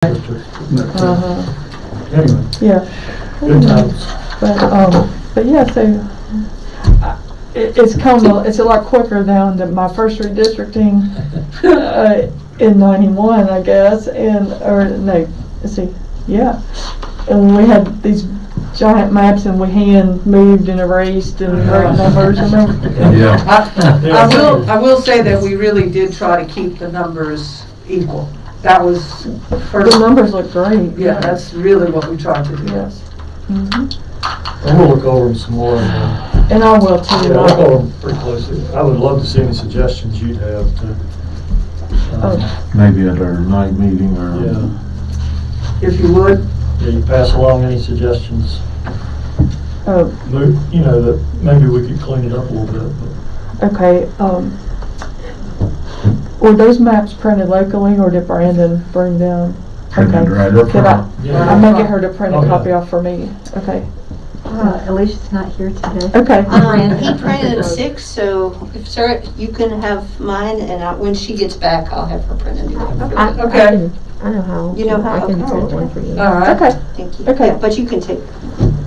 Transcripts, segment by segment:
Anyway, Yeah. good times. But yeah, so it's a lot quicker down than my first redistricting in '91, I guess, and we had these giant maps and we hand moved and erased and wrote numbers. Remember? I will say that we really did try to keep the numbers equal. That was first. The numbers look great. Yeah, that's really what we tried to do. Yes. Mm-hmm. And we'll look over them some more. And I will too. Yeah, I'll look over them pretty closely. I would love to see any suggestions you'd have to. Maybe at our night meeting or. Yeah. If you would. Yeah, you pass along any suggestions. Oh. You know, that maybe we could clean it up a little bit. But. Okay. Were those maps printed locally, or did Brandon bring them? Printed right up Could front. I may get her to print a copy off for me. Okay. Alicia's not here today. Okay. He printed 6, so if sir, you can have mine, and when she gets back, I'll have her print a new one. Okay. I know how. You know how? I can Okay. print one for you. All right. Okay. Thank you. Okay. Yeah, but you can take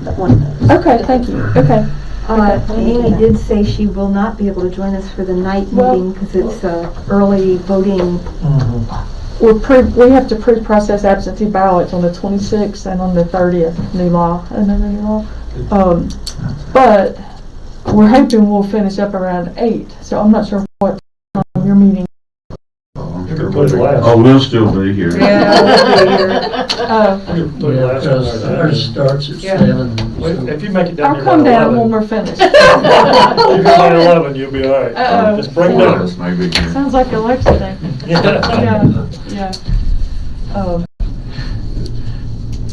that one. Okay. Thank you. Okay. Amy did say she will not be able to join us for the night Well- meeting because it's early voting. We have to pre-process absentee ballots on the 26th and on the 30th. New law. Another new law. But we're hoping we'll finish up around 8. So I'm not sure what time your meeting. You could put it last. Oh, we'll still be here. Yeah. You could put it last. Ours starts at Yeah. 7. If you make it down I'll here come by down 11. when we're finished. If you're by 11, you'll be all right. Uh-oh. Just bring dinner. Maybe here. Sounds like election day. Yeah.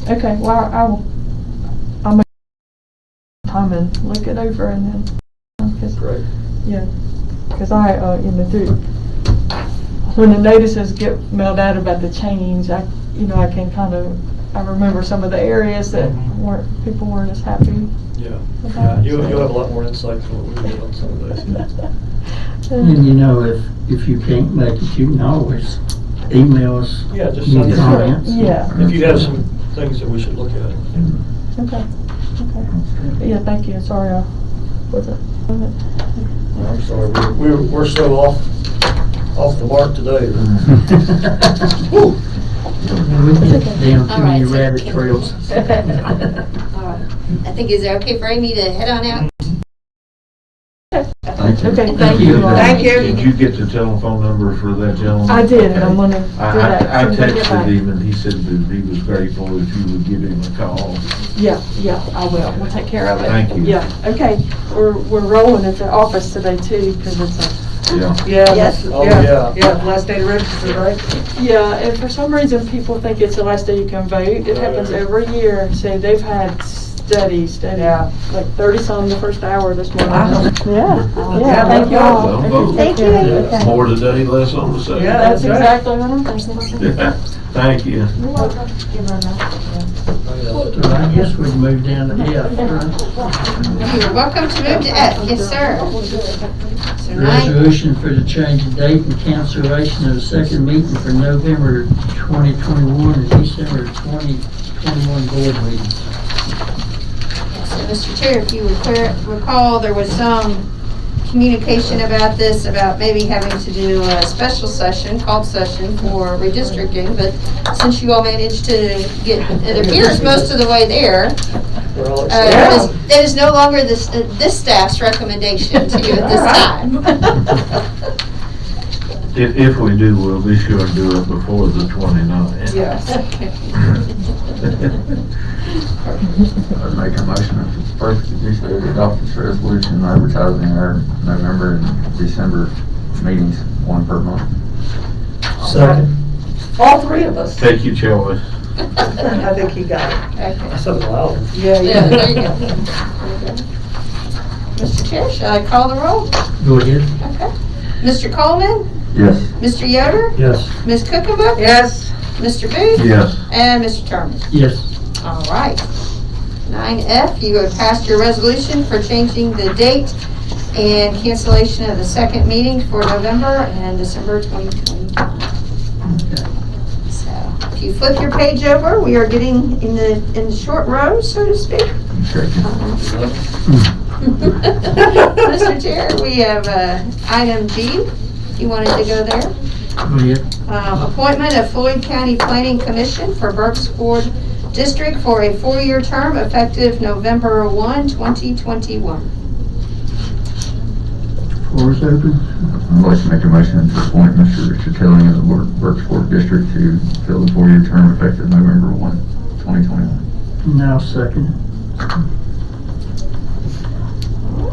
Okay. Well, I'll make time and look it over and then. Great. Yeah. Because when the notices get mailed out about the change, I can I remember some of the areas that people weren't as happy. Yeah. about. You'll have a lot more insight than what we did on some of those. And you know, if you can't make it, you can always email us. Yeah, just your send it. comments. Yeah. If you have some things that we should look at. Okay. Yeah, thank you. Sorry, I wasn't. I'm sorry, we're so off the mark today. We get down too All many right, so- rabbit trails. All right. I think, is it okay for Amy to head on out? Thank you. Okay, thank you. Thank you. Did you get the telephone number for that gentleman? I did, and I'm going to do that. I as soon as get back. texted him and he said that he was grateful if you would give him a call. Yeah, I will. We'll take care of it. Thank you. Yeah, okay. We're rolling at the office today too, because it's Yeah. Yeah. Yes. Oh, yeah. Yeah, last day to register, right? and for some reason people think it's the last day you can vote. It happens every year. So they've had steady, Yeah. like 30-some the first hour this morning. Wow. Yeah, Yeah, thank you all. well, Okay, vote. take care. Yeah. More today, less on the second. Yeah. That's That's right. exactly what I'm thinking. Thank you. You're welcome. Give her a note. So I guess we'd move down to F, right? You're welcome to move to F. Yes, sir. So 9. Resolution for the change of date and cancellation of the second meeting for November 2021 and December 2021 board meetings. So, Mr. Chair, if you recall, there was some communication about this, about maybe having to do a special session, called session for redistricting, but since you all managed to get, it appears, most of the way there, We're all excited. that is no longer this staff's recommendation to you at this time. If we do, we'll be sure to do it before the 29th. Yes. I'd make a motion if it's perfect, if you adopt this resolution advertising our November and December meetings, one per month. Second. All 3 of us. Take your choice. I think he got it. I said it loud. Yeah, Yeah, there you go. Mr. Chair, shall I call the roll? Go ahead. Okay. Mr. Coleman, Yes. Mr. Yoder, Yes. Ms. Cookenbook, Yes. Mr. Booth, Yes. and Mr. Terman. Yes. All right. 9F, you have passed your resolution for changing the date and cancellation of the second meeting for November and December 2021. So, if If you flip your page over, we are getting in the short row, so to speak. Mr. Chair, we have item G, if you wanted to go there. Go ahead. Appointment of Floyd County Planning Commission for Burke's Ford District for a 4-year term effective November 1, 2021. Floor is open. I'd like to make a motion to appoint Mr. Richard Tilling of the Burkesport District to fill the 4-year term effective November 1, 2021. Now second.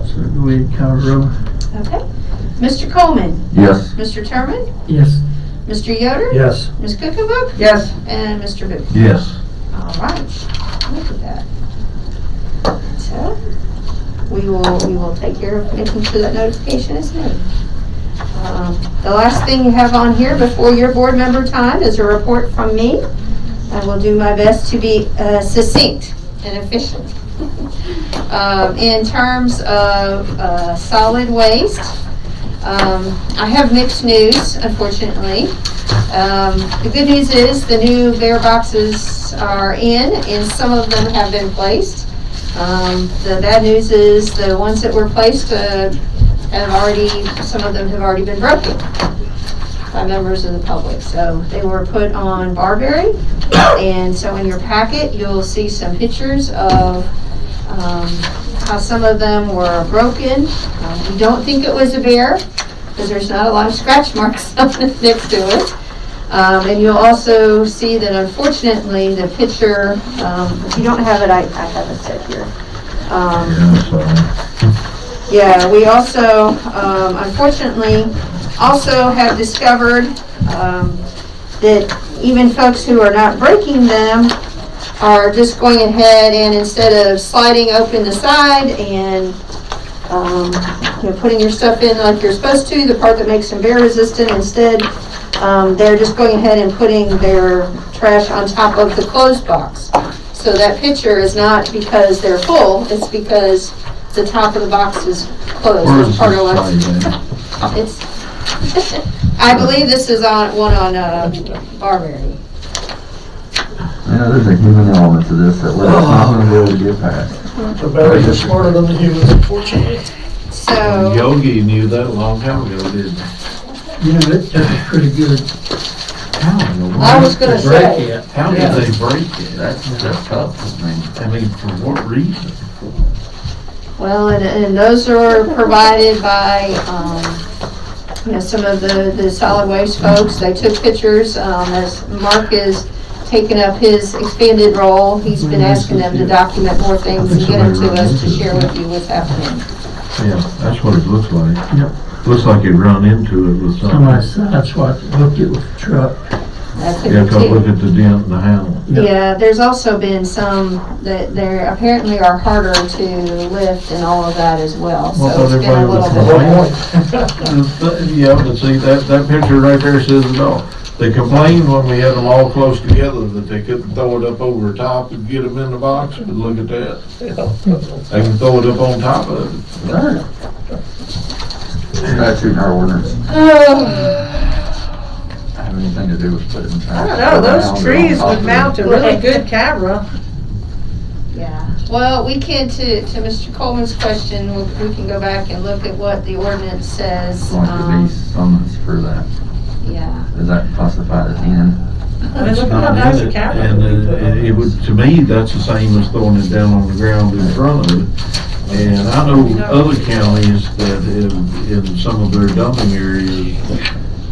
So go ahead, call roll. Okay. Mr. Coleman, Yes. Mr. Terman, Yes. Mr. Yoder, Yes. Ms. Cookenbook, Yes. and Mr. Booth. Yes. All right, look at that. So, we will take care of making sure that notification is made. The last thing you have on here before your board member time is a report from me. I will do my best to be succinct and efficient. In terms of solid waste, I have mixed news, unfortunately. The good news is the new bear boxes are in, and some of them have been placed. The bad news is the ones that were placed some of them have already been broken by members of the public. So they were put on Barberry, and so in your packet you'll see some pictures of how some of them were broken. We don't think it was a bear because there's not a lot of scratch marks next to it. And you'll also see that unfortunately the picture, if you don't have it, I have it set here. Yeah, we also, unfortunately, also have discovered that even folks who are not breaking them are just going ahead and instead of sliding open the side and putting your stuff in like you're supposed to, the part that makes them bear resistant, instead they're just going ahead and putting their trash on top of the closed box. So that picture is not because they're full, it's because the top of the box is closed. Where's Part of this it's, I believe this is one on Barberry. Yeah, there's a human element to this that we're not going to be able to get past. The bears are smarter than the humans, unfortunately. So, Yogi knew that a long time ago, didn't he? You know, it took a pretty good. How in the world? I was gonna to break say. it. How did they break it? That's tough. I mean, for what reason? well, and those are provided by, some of the solid waste folks. They took pictures, as Mark is taking up his expanded role. He's been asking them to document more things and get them to us to share with you what's happening. Yeah, that's what it looks like. Yep. Looks like it run into it with Somebody something. sideswiped it, hooked it with the truck. That could Yeah, be cause look too. at the dent in the handle. Yep. Yeah, there's also been some that there apparently are harder to lift and all of that as well. Well, So it's been a everybody little was bit. Yeah, but see, that picture right there says it all. They complained when we had them all close together that they couldn't throw it up over top and get them in the box, but look at that. They can throw it up on top of it. Statute in our ordinance. Have anything to do with putting trash. I don't know, those trees would mount a really good camera. Yeah, well, we can, to Mr. Coleman's question, we can go back and look at what the ordinance says. It's going to be summons for that. Yeah. Is that classified as in? Look how nice the camera And would be. it would, to me, that's the same as throwing it down on the ground in front of it. And I know other counties that in some of their dumping areas,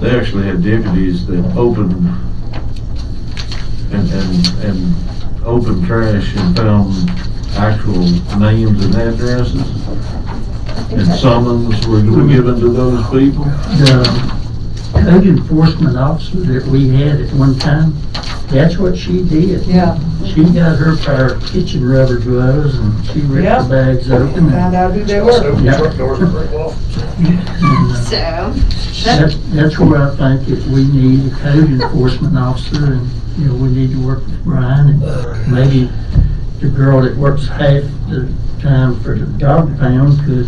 they actually had deputies that opened and opened trash and found actual names and addresses. And summons were given to those people. The code enforcement officer that we had at one time, that's what she did. Yeah. She got her pair of kitchen rubber gloves and she ripped Yeah. the bags open. Found out who they Also, were. the truck doors are very well. So, That's where I think that we need a code enforcement officer, and, we need to work with Brian, and maybe the girl that works half the time for the dog pound could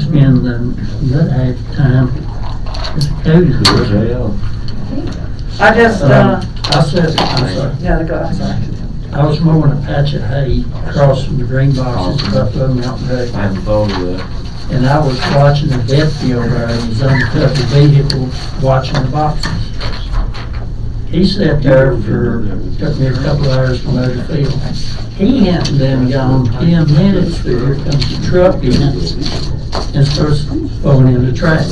spend the half the time as a code enforcement. I just, I said, I'm sorry. Yeah, go, I'm sorry. I was mowing a patch of hay across from the green boxes at Buffalo Mountain Road. I hadn't thought of that. And I was watching a deputy over there in his uncovered vehicle, watching the boxes. He sat there took me a couple hours to mow the field. He hadn't been gone 10 minutes, but here comes the truck in and starts throwing in the trash.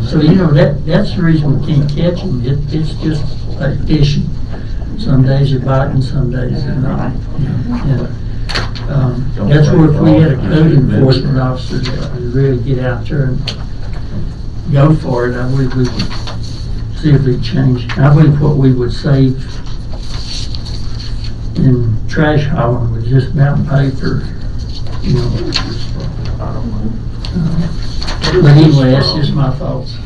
So, that's the reason we can't catch them. It's just like fishing. Some days they're biting, some days they're not. And, that's where if we had a code enforcement officer that would really get out there and go for it, I believe we would see if we change. I believe what we would save in trash hauling with just mountain paper, But anyway, that's just my thoughts.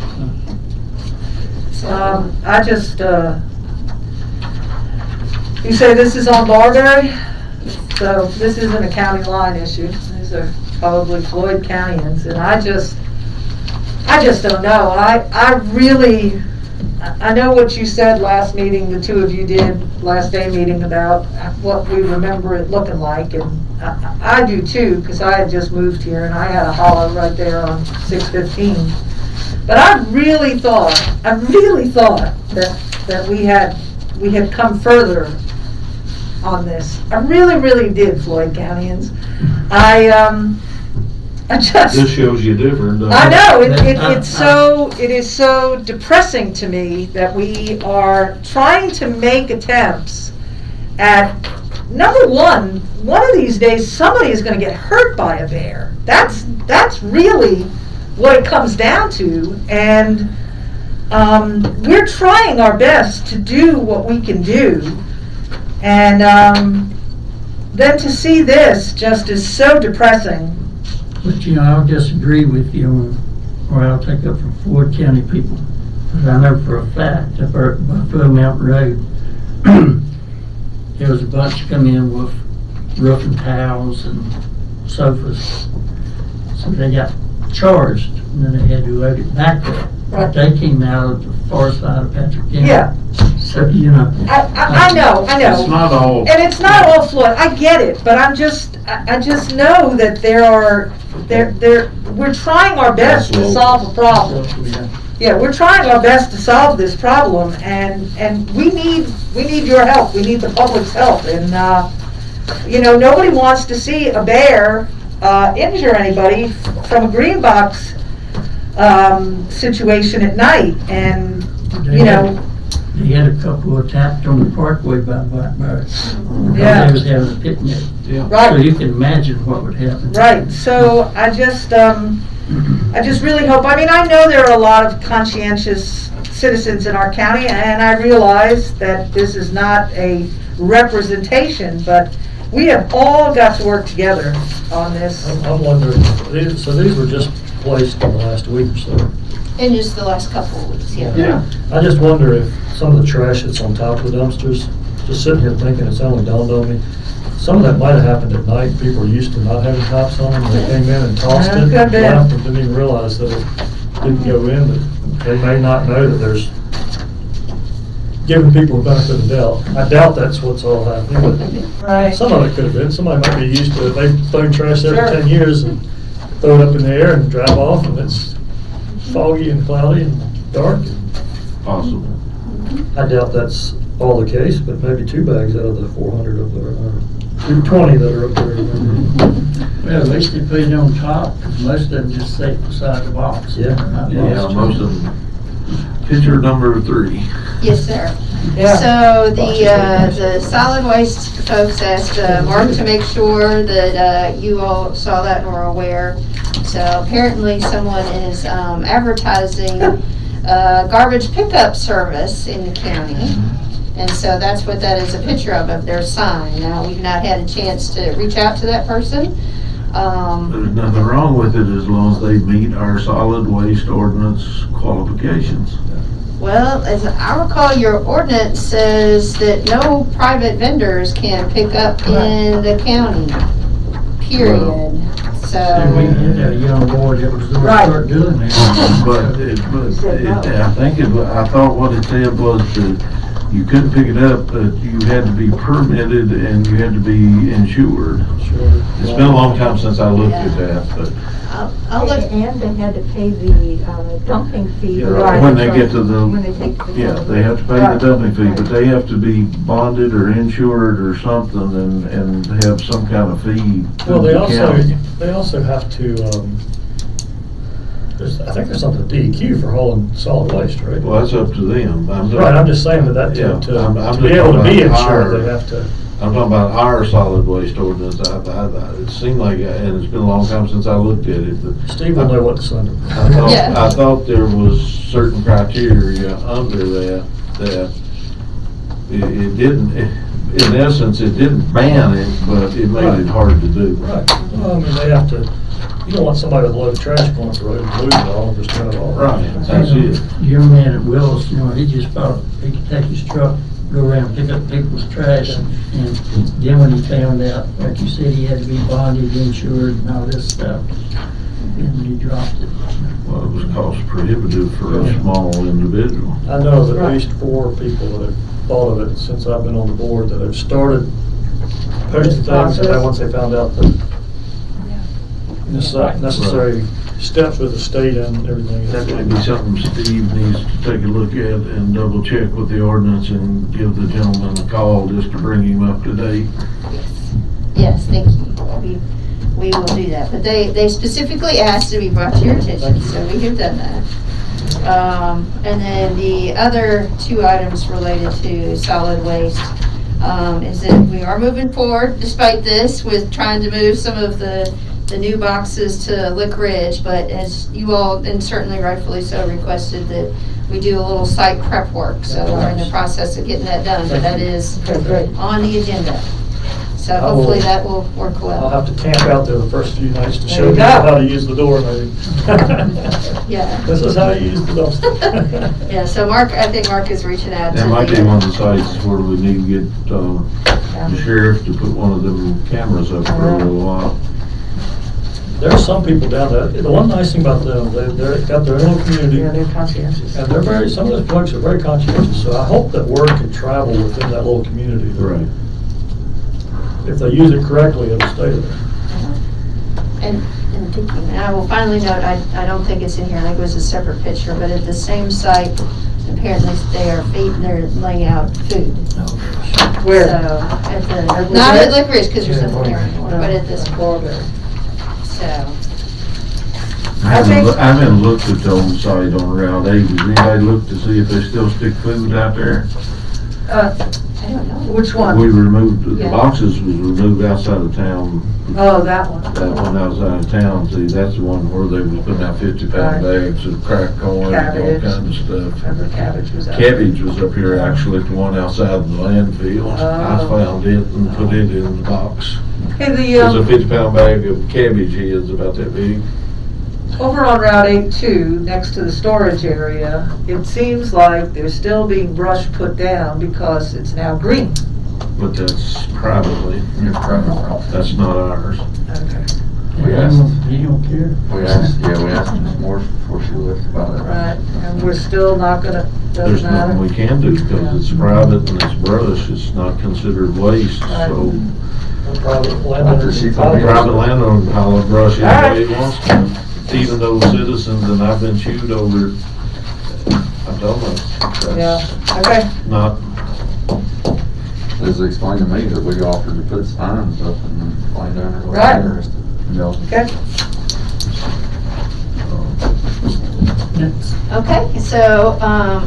I just, you say this is on Barberry? So this isn't a county line issue. These are probably Floyd Countyans, and I just don't know. I know what you said last meeting, the two of you did, last day meeting, about what we remember it looking like, and I do too, because I had just moved here and I had a hollow right there on 615. But I really thought that we had come further on this. I really did, Floyd Countyans. This shows you different. I know, it is so depressing to me that we are trying to make attempts at, number one of these days somebody is going to get hurt by a bear. That's really what it comes down to, and we're trying our best to do what we can do, and then to see this just is so depressing. But I'll disagree with you, or I'll take up from Floyd County people. Because I know for a fact, up at Buffalo Mountain Road, there was a bunch come in with roofing towels and sofas. So they got charged, and then they had to load it back up. But they came out of the far side of Patrick County. Yeah. So, I know. It's not all. And it's not all Floyd, I get it, but I just know that we're trying our best to solve a problem. Yeah, we're trying our best to solve this problem, and we need your help, we need the public's help, and nobody wants to see a bear injure anybody from a green box situation at night, and They had a couple attacked on the parkway by blackbirds. Yeah. They was having a picnic. Yeah. Right. So you can imagine what would happen. Right, so I just really hope, I know there are a lot of conscientious citizens in our county, and I realize that this is not a representation, but we have all got to work together on this. I'm wondering, so these were just placed in the last week or so. In just the last couple of weeks, yeah. Yeah. I just wonder if some of the trash that's on top of the dumpsters, just sitting here thinking, it's only dawned on me, some of that might have happened at night. People are used to not having tops on them. They came in and tossed it, Could be. left, and didn't even realize that it didn't go in. But they may not know that there's giving people a benefit of the doubt. I doubt that's what's all happening, but Right. some of it could have been. Somebody might be used to it. They've thrown trash there for Sure. 10 years and throw it up in the air and drive off, and it's foggy and cloudy and dark. Possible. I doubt that's all the case, but maybe 2 bags out of the 400 up there, or 220 that are up there. Well, at least they put it on top, because most of them just sit beside the box. Yeah. Yeah, most of them. Picture number 3. Yes, sir. Yeah. So the solid waste folks asked Mark to make sure that you all saw that and were aware. So apparently someone is advertising garbage pickup service in the county. And so that's what that is a picture of their sign. Now, we've not had a chance to reach out to that person. There's nothing wrong with it as long as they meet our solid waste ordinance qualifications. Well, as I recall, your ordinance says that no private vendors can pick up in the county, period. And we had a young boy that was going to Right. start doing that. I thought what it said was that you couldn't pick it up, but you had to be permitted and you had to be insured. Sure. It's been a long time since I looked at that, but I'll look. And they had to pay the dumping fee. yeah, when they get to When they the, take the. yeah, they have to pay the dumping fee, but they have to be bonded or insured or something and have some kind of fee. Well, to the county. they also have to, I think there's something DEQ for hauling solid waste, right? Well, that's up to them. Right, I'm just saying that Yeah, I'm to just be able to talking be about insured, our- they have to. I'm talking about our solid waste ordinance. It seemed like, and it's been a long time since I looked at it, but Steve will know what to send them. Yeah. I thought there was certain criteria under that it didn't, in essence, it didn't ban it, but it made it hard to do. Right, well, I mean, they have to, you don't want somebody with a load of trash going up the road and lose it all, and just turn it all. Right, that's it. Young man at Willis, he just thought he could take his truck, go around, pick up people's trash, and then when he found out, like you said, he had to be bonded, insured, and all this stuff, and he dropped it. Well, it was cost prohibitive for a small individual. I know of at least 4 people that have thought of it since I've been on the board, that have started posting things, and then once they found out the necessary steps with the state and everything. That might be something Steve needs to take a look at and double check with the ordinance and give the gentleman a call just to bring him up to date. Yes, thank you. We will do that. But they specifically asked to be brought to your attention, so we have done that. And then the other 2 items related to solid waste is that we are moving forward despite this with trying to move some of the new boxes to Lick Ridge, but as you all, and certainly rightfully so, requested that we do a little site prep work. So we're in the process of getting that done, but that is on the agenda. So hopefully that will work well. I'll have to camp out there the first few nights to There show you people go. how to use the door, maybe. Yeah. This is how you use the dumpster. Yeah, so I think Mark is reaching out to That might be one of the sites where we need to get the sheriff to put one of them cameras up for a little while. There's some people down there, the one nice thing about them, they've got their own community. Yeah, they're conscientious. And they're some of those folks are very conscientious, so I hope that word can travel within that little community. Right. If they use it correctly, it'll stay there. And thinking, and I will finally note, I don't think it's in here, I think it was a separate picture, but at the same site, apparently they're laying out food. Where? So, not at Lick Ridge, because there's nothing there anymore, but at this Florida. So, I haven't looked at the old site on Route 8. Has anybody looked to see if they still stick food out there? I don't know. Which one? We removed, the Yeah. boxes was removed outside of town. Oh, that one. That one outside of town, see, that's the one where they was putting out 50-pound bags of cracked corn and all Cabbage. kinds of stuff. Remember cabbage was out. Cabbage was up here actually, the one outside the landfill. I Oh. found it and put it in the box. Hey, There's a 50-pound bag of cabbage is about that big. over on Route 82, next to the storage area, it seems like there's still being brush put down because it's now green. But that's privately, It's private property. that's not ours. Okay. We asked, He don't care. we asked Ms. Morse before she left about it. Right, and we're still not gonna, There's doesn't nothing we matter. can do because it's private and it's brush, it's not considered waste, so. Private landowners. She told me- Private landowner can haul and brush any way he wants to, even though citizens, and I've been chewed over, I told them, Yeah, that's okay. not, Just explained to me that we offered to put signs up and find out what Right. they're interested. You know, Okay. Okay, so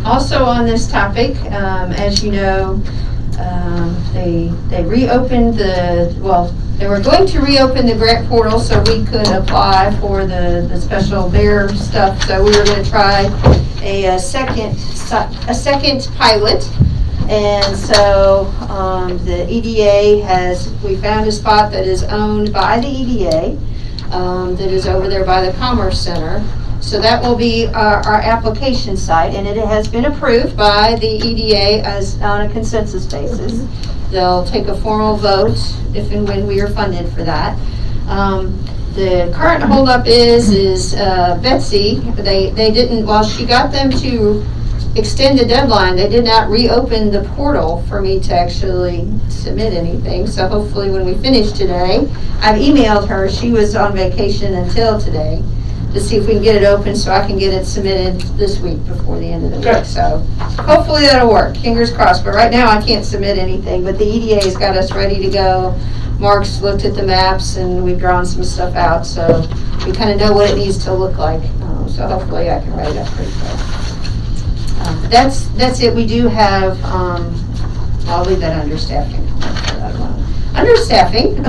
also on this topic, as you know, they reopened they were going to reopen the grant portal so we could apply for the special bear stuff. So we were going to try a second pilot. And so the EDA we found a spot that is owned by the EDA that is over there by the Commerce Center. So that will be our application site, and it has been approved by the EDA as on a consensus basis. They'll take a formal vote if and when we are funded for that. The current holdup is Betsy. They didn't, while she got them to extend the deadline. They did not reopen the portal for me to actually submit anything. So hopefully when we finish today, I've emailed her. She was on vacation until today to see if we can get it open so I can get it submitted this week before the end of the week. So hopefully that'll work. Fingers crossed. But right now I can't submit anything. But the EDA's got us ready to go. Mark's looked at the maps and we've drawn some stuff out. So we kind of know what it needs to look like. So hopefully I can write it up pretty quick. That's it. We do have, I'll leave that understaffing. Understaffing,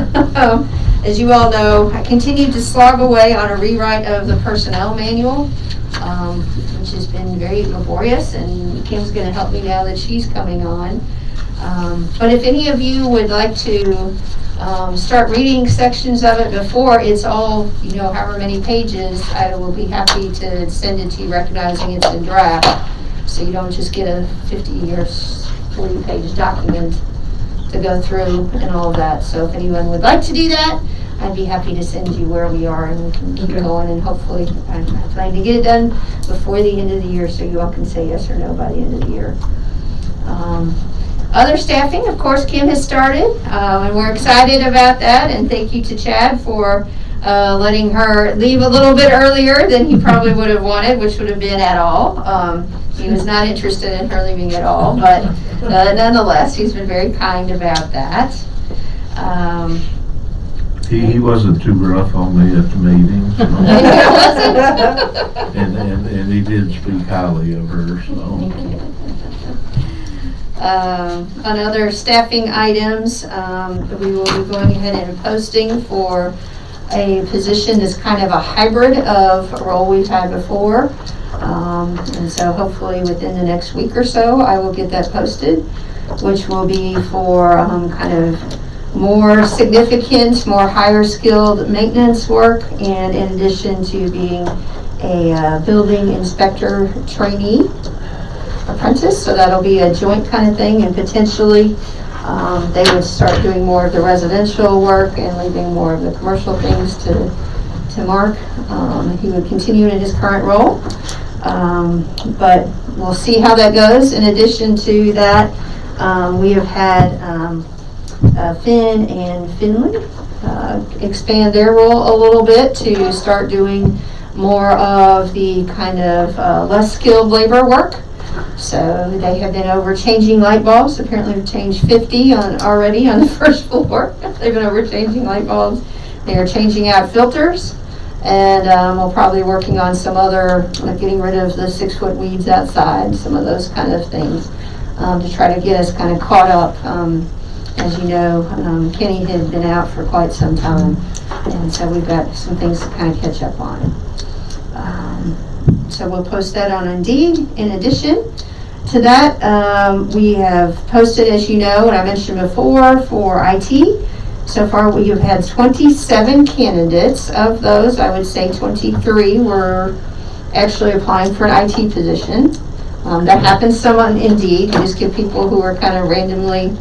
as you all know, I continue to slog away on a rewrite of the personnel manual, which has been very laborious, and Kim's going to help me now that she's coming on. But if any of you would like to start reading sections of it before it's all, however many pages, I will be happy to send it to you, recognizing it's in draft. So you don't just get a 50 or 40-page document to go through and all of that. So if anyone would like to do that, I'd be happy to send you where we are and we can keep going. And hopefully, I'm trying to get it done before the end of the year so you all can say yes or no by the end of the year. Other staffing, of course, Kim has started, and we're excited about that. And thank you to Chad for letting her leave a little bit earlier than he probably would have wanted, which would have been at all. He was not interested in her leaving at all, but nonetheless, he's been very kind about that. He wasn't too rough on me at the meetings. And he did speak highly of her, so. On other staffing items, we will be going ahead and posting for a position that's kind of a hybrid of a role we've had before. And so hopefully within the next week or so, I will get that posted, which will be for kind of more significant, more higher skilled maintenance work, and in addition to being a building inspector trainee apprentice. So that'll be a joint kind of thing, and potentially they would start doing more of the residential work and leaving more of the commercial things to Mark. He would continue in his current role, but we'll see how that goes. In addition to that, we have had Finn and Finley expand their role a little bit to start doing more of the kind of less skilled labor work. So they have been over changing light bulbs. Apparently we've changed 50 already on the first floor. They've been over changing light bulbs. They are changing out filters. And we'll probably working on some other, like getting rid of the 6-foot weeds outside, some of those kind of things, to try to get us kind of caught up. As you know, Kenny had been out for quite some time, and so we've got some things to kind of catch up on. So we'll post that on Indeed. In addition to that, we have posted, as you know, and I mentioned before, for IT. So far we have had 27 candidates. Of those, I would say 23 were actually applying for an IT position. That happens some on Indeed. You just get people who are kind of randomly,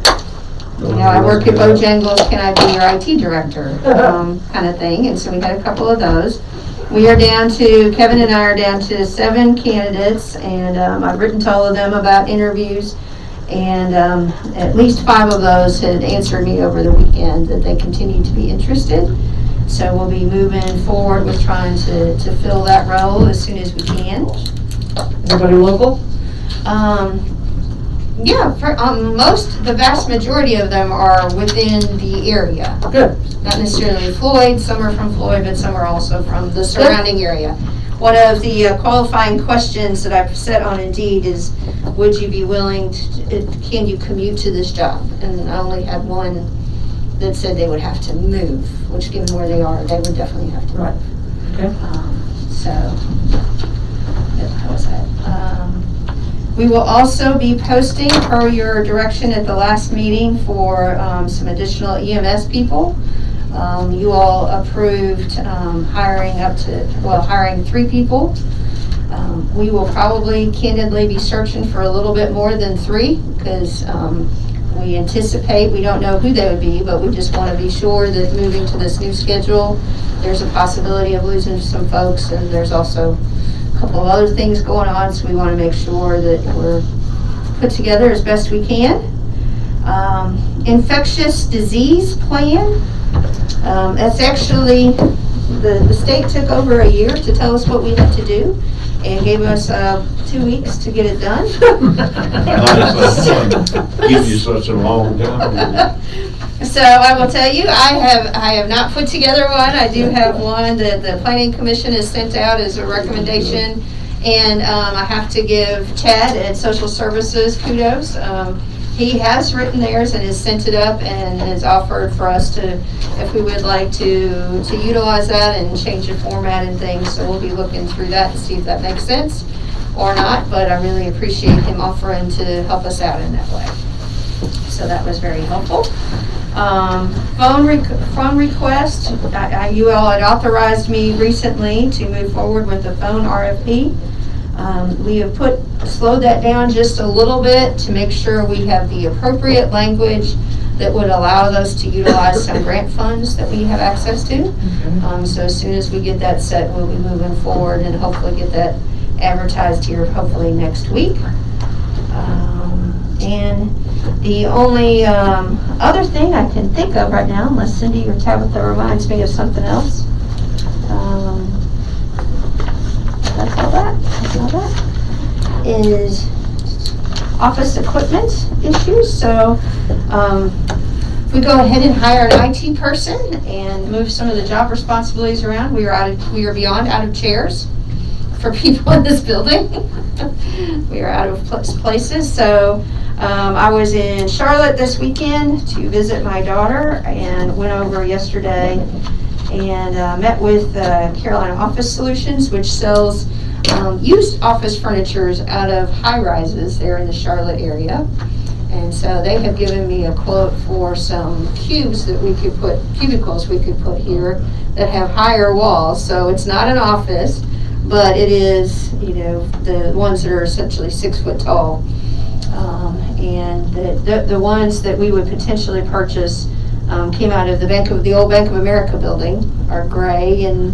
I work at Bojangles, can I be your IT director, kind of thing. And so we had a couple of those. We are down to, Kevin and I are down to 7 candidates, and I've written to all of them about interviews, and at least 5 of those had answered me over the weekend that they continue to be interested. So we'll be moving forward with trying to fill that role as soon as we can. Anybody local? Yeah, for, the vast majority of them are within the area. Good. Not necessarily Floyd, some are from Floyd, but some are also from the surrounding area. One of the qualifying questions that I've set on Indeed is, would you be willing to, can you commute to this job? And I only had one that said they would have to move, which given where they are, they would definitely have to move. Right. Okay. So, yeah, that was that. We will also be posting, per your direction at the last meeting, for some additional EMS people. You all approved hiring 3 people. We will probably candidly be searching for a little bit more than 3, because we anticipate, we don't know who they would be, but we just want to be sure that moving to this new schedule, there's a possibility of losing some folks, and there's also couple of other things going on, so we want to make sure that we're put together as best we can. Infectious disease plan. That's actually, the state took over a year to tell us what we had to do and gave us 2 weeks to get it done. Give you such a long time. So I will tell you, I have not put together one. I do have one that the Planning Commission has sent out as a recommendation. And I have to give Chad at Social Services kudos. He has written theirs and has sent it up and has offered for us to, if we would like to utilize that and change the format and things. So we'll be looking through that to see if that makes sense or not. But I really appreciate him offering to help us out in that way. So that was very helpful. Phone request. You all had authorized me recently to move forward with the phone RFP. We have slowed that down just a little bit to make sure we have the appropriate language that would allow us to utilize some grant funds that we have access to. So as soon as we get that set, we'll be moving forward and hopefully get that advertised here hopefully next week. And the only other thing I can think of right now, unless Cindy or Tabitha reminds me of something else, that's all that is office equipment issues. So if we go ahead and hire an IT person and move some of the job responsibilities around, we are beyond out of chairs for people in this building. We are out of places. So I was in Charlotte this weekend to visit my daughter and went over yesterday and met with Carolina Office Solutions, which sells used office furnitures out of high-rises there in the Charlotte area. And so they have given me a quote for some cubicles we could put here that have higher walls. So it's not an office, but it is, the ones that are essentially 6 foot tall. And the ones that we would potentially purchase came out of the old Bank of America building, are gray and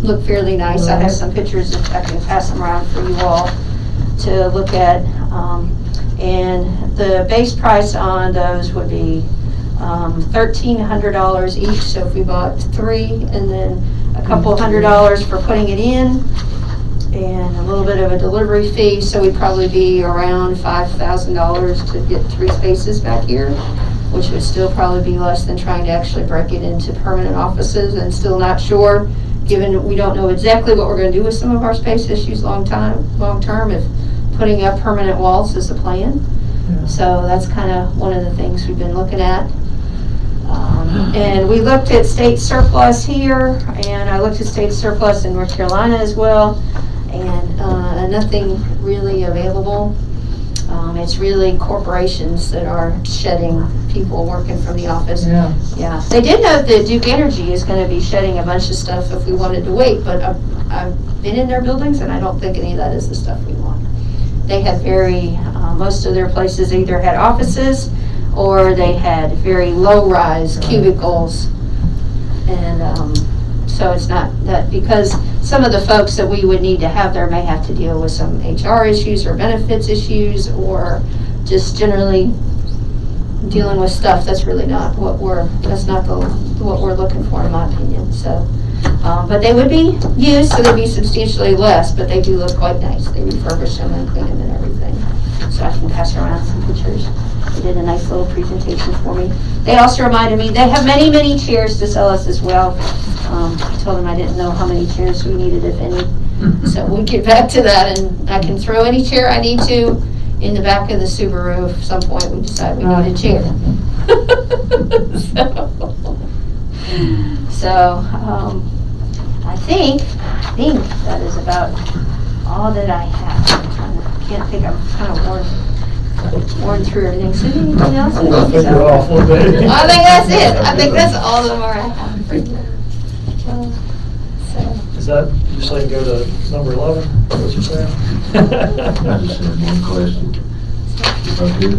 look fairly nice. I have some pictures if I can pass them around for you all to look at. And the base price on those would be $1,300 each. So if we bought 3 and then a couple $100 for putting it in, and a little bit of a delivery fee, so we'd probably be around $5,000 to get 3 spaces back here, which would still probably be less than trying to actually break it into permanent offices, and still not sure, given we don't know exactly what we're going to do with some of our space issues long term, if putting up permanent walls is the plan. Yeah. So that's kind of one of the things we've been looking at. And we looked at state surplus here, and I looked at state surplus in North Carolina as well, and nothing really available. It's really corporations that are shedding people working from the office. Yeah. They did note that Duke Energy is going to be shedding a bunch of stuff if we wanted to wait, but I've been in their buildings and I don't think any of that is the stuff we want. They had most of their places either had offices or they had very low-rise cubicles. And so it's not that, because some of the folks that we would need to have there may have to deal with some HR issues or benefits issues, or just generally dealing with stuff that's really not what we're looking for, in my opinion. So, but they would be used, so they'd be substantially less, but they do look quite nice. They refurbish them and clean them and everything. So I can pass around some pictures. They did a nice little presentation for me. They also reminded me they have many, many chairs to sell us as well. I told them I didn't know how many chairs we needed, if any. So we'll get back to that, and I can throw any chair I need to in the back of the Subaru if at some point we decide we need a chair. So I think that is about all that I have. I can't think. I'm kind of worn through everything. So anything else? I think you're off one day. I think that's it. I think that's all of them are. Is that, you're saying go to number 11? What you're saying? I just had one question. If I could.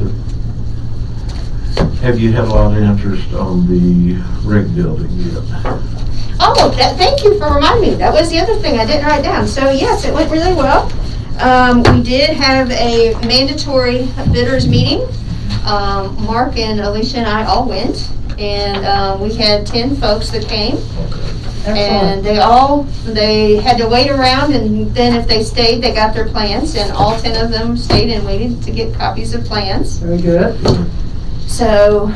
Have you had a lot of interest on the rig building yet? Oh, thank you for reminding me. That was the other thing I didn't write down. So yes, it went really well. We did have a mandatory bidders meeting. Mark and Alicia and I all went, and we had 10 folks that came. And they had to wait around, and then if they stayed, they got their plans, and all 10 of them stayed and waited to get copies of plans. Very good. So,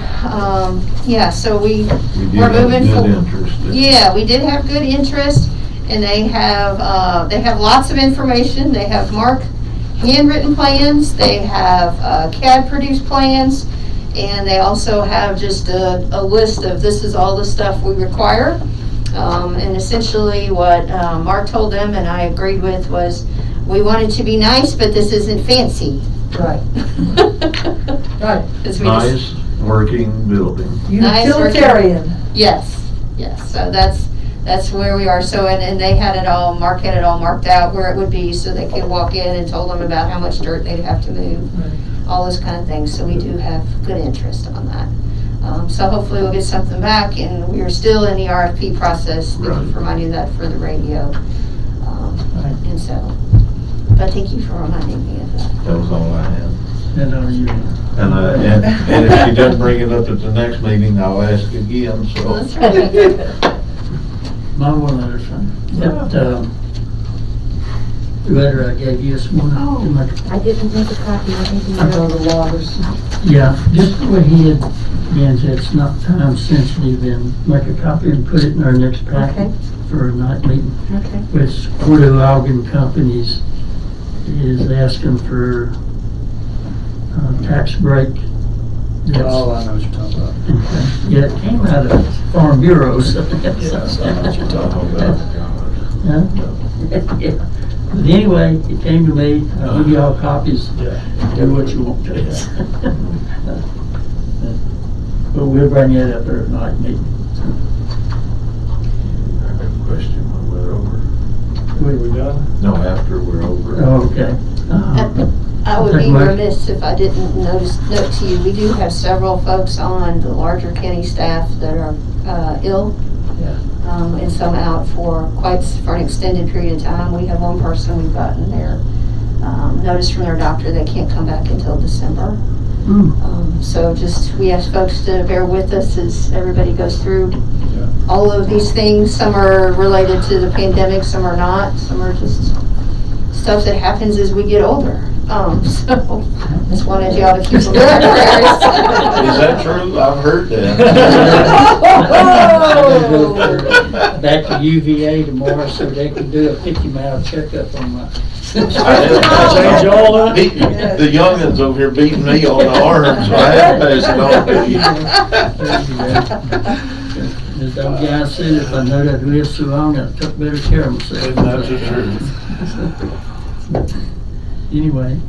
yeah, so we were moving forward. Yeah, we did have good interest, and they have lots of information. They have Mark handwritten plans, they have CAD produced plans, and they also have just a list of this is all the stuff we require. And essentially what Mark told them, and I agreed with, was we want it to be nice, but this isn't fancy. Right. Right. Nice working building. Utilitarian. Yes, yes. So that's where we are. So and they had it all, Mark had it all marked out where it would be, so they could walk in, and told them about how much dirt they'd have to move, all those kind of things. So we do have good interest on that. So hopefully we'll get something back, and we are still in the RFP process. Thank you for reminding that for the radio. And so, but thank you for reminding me of that. That was all I had. And And if she doesn't bring it up at the next meeting, I'll ask again, so. That's right. my one other thing, that, the letter I gave you this morning. I didn't make a copy of anything. I know the waters. Yeah, just the way he had, again, it's not time sensitive, and make a copy and put it in our next packet Okay. for a night meeting. Okay. Which Porto Algon Companies is asking for tax break. Oh, I know what you're talking about. Yeah, it came out of Farm Bureaus. Yes, I know what you're talking about. Huh? Yeah. But anyway, it came to me, I'll give you all copies, do what you want to. But we'll bring that up at night meeting. I have a question when we're over. Wait, we done? No, after we're over. Okay. I would Take be my- remiss if I didn't note to you, we do have several folks on the larger county staff that are ill. Yeah. And some out for an extended period of time. We have one person we've gotten their notice from their doctor they can't come back until December. So just, we ask folks to bear with us as everybody goes through all of these things. Some are related to the pandemic, some are not, some are just stuff that happens as we get older. So just wanted you all to keep them in your prayers. Is that true? I've heard that. Back to UVA tomorrow so they can do a 50-mile checkup on my. Change all that? The youngins over here beating me on the arm, so I have to pass it on to you. As that guy said, if I know that lived so long, I took better care of myself. That's the truth. Anyway,